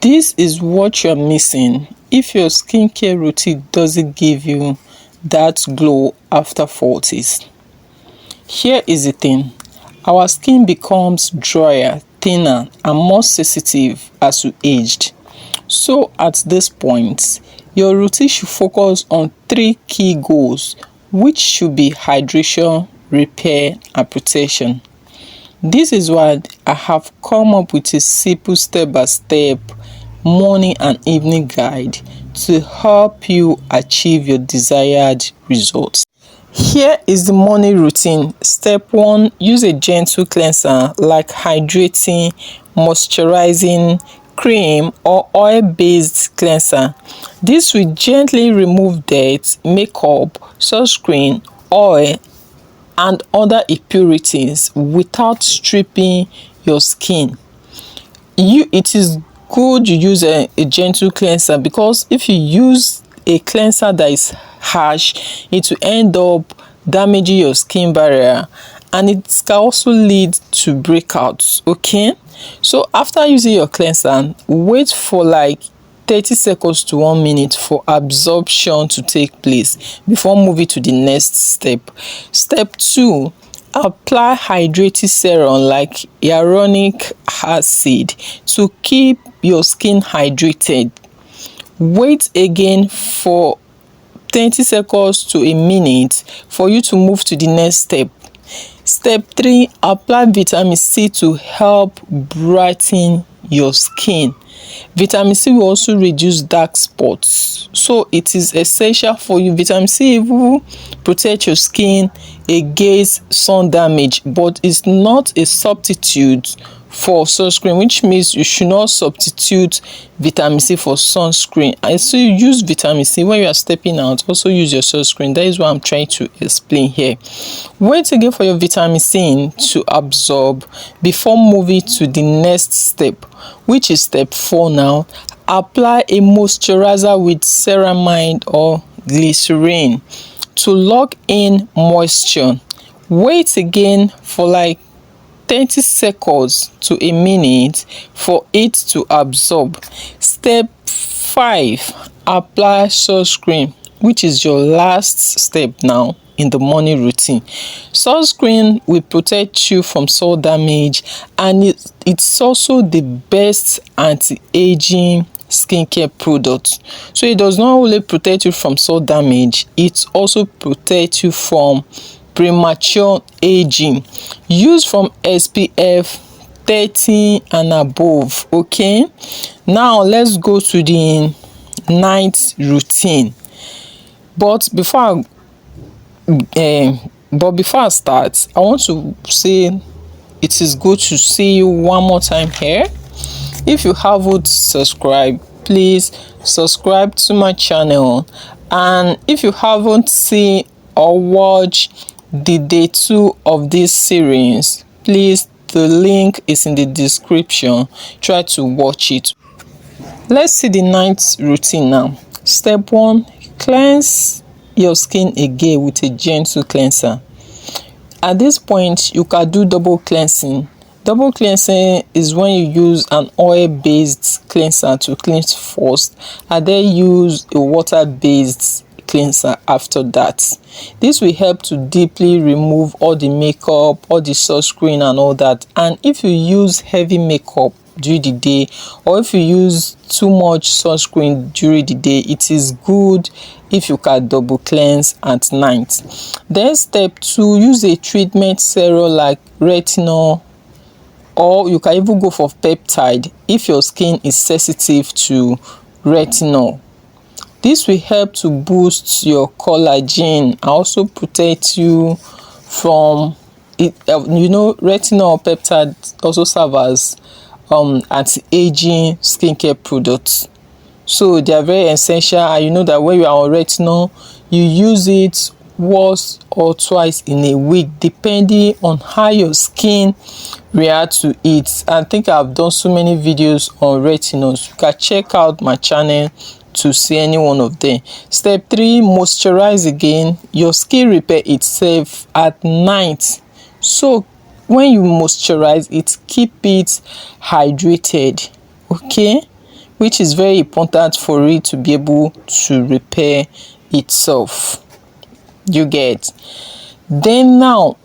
This is what you're missing if your skincare routine doesn't give you that glow after 40s. Here is the thing. Our skin becomes drier, thinner, and more sensitive as we aged. So at this point, your routine should focus on 3 key goals, which should be hydration, repair, and protection. This is why I have come up with a simple step-by-step morning and evening guide to help you achieve your desired results. Here is the morning routine. Step 1, use a gentle cleanser like hydrating, moisturizing cream or oil-based cleanser. This will gently remove dirt, makeup, sunscreen, oil, and other impurities without stripping your skin. It is good you use a gentle cleanser, because if you use a cleanser that is harsh, it will end up damaging your skin barrier, and it can also lead to breakouts. Okay, so after using your cleanser, wait for like 30 seconds to 1 minute for absorption to take place before moving to the next step. Step 2, apply hydrating serum like hyaluronic acid to keep your skin hydrated. Wait again for 20 seconds to a minute for you to move to the next step. Step 3, apply vitamin C to help brighten your skin. Vitamin C will also reduce dark spots, so it is essential for you. Vitamin C will protect your skin against sun damage, but it's not a substitute for sunscreen, which means you should not substitute vitamin C for sunscreen. And so you use vitamin C when you are stepping out, also use your sunscreen. That is what I'm trying to explain here. Wait again for your vitamin C to absorb before moving to the next step, which is step 4 now. Apply a moisturizer with ceramide or glycerin to lock in moisture. Wait again for like 30 seconds to a minute for it to absorb. Step 5, apply sunscreen, which is your last step now in the morning routine. Sunscreen will protect you from sun damage, and it's also the best anti-aging skincare product. So it does not only protect you from sun damage, it also protects you from premature aging. Use from SPF 30 and above. Okay, now let's go to the night routine. But before I start, I want to say it is good to see you one more time here. If you haven't subscribed, please subscribe to my channel, and if you haven't seen or watched the day 2 of this series, please, the link is in the description. Try to watch it. Let's see the night routine now. Step 1, cleanse your skin again with a gentle cleanser. At this point, you can do double cleansing. Double cleansing is when you use an oil-based cleanser to cleanse first, and then use a water-based cleanser after that. This will help to deeply remove all the makeup, all the sunscreen and all that. And if you use heavy makeup during the day, or if you use too much sunscreen during the day, it is good if you can double cleanse at night. Then step 2, use a treatment serum like retinol, or you can even go for peptide if your skin is sensitive to retinol. This will help to boost your collagen and also protect you from it. Retinol peptide also serve as anti-aging skincare products, so they are very essential. And you know that when you are on retinol, you use it once or twice in a week, depending on how your skin reacts to it. I think I've done so many videos on retinols. You can check out my channel to see any one of them. Step 3, moisturize again. Your skin repair itself at night, so when you moisturize it, keep it hydrated. Okay, which is very important for it to be able to repair itself. You get? Then now,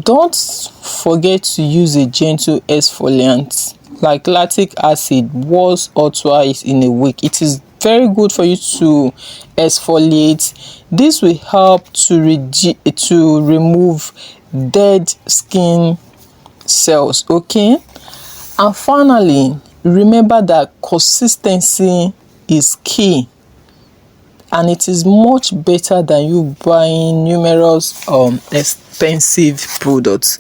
don't forget to use a gentle exfoliant like lactic acid once or twice in a week. It is very good for you to exfoliate. This will help to remove dead skin cells. Okay, and finally, remember that consistency is key, and it is much better than you buying numerous expensive products.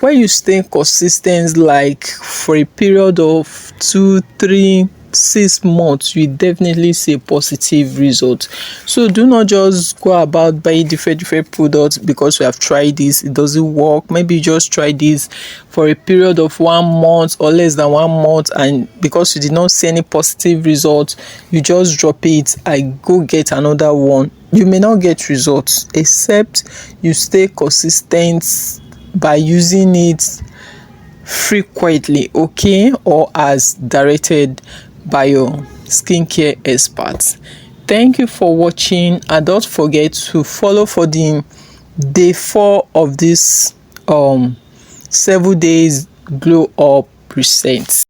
When you stay consistent, like for a period of 2, 3, 6 months, you definitely see a positive result. So do not just go about buying different products because you have tried this, it doesn't work. Maybe you just try this for a period of 1 month or less than 1 month, and because you did not see any positive results, you just drop it and go get another one. You may not get results except you stay consistent by using it frequently, okay, or as directed by your skincare experts. Thank you for watching, and don't forget to follow for the day 4 of this 7 days glow up reset.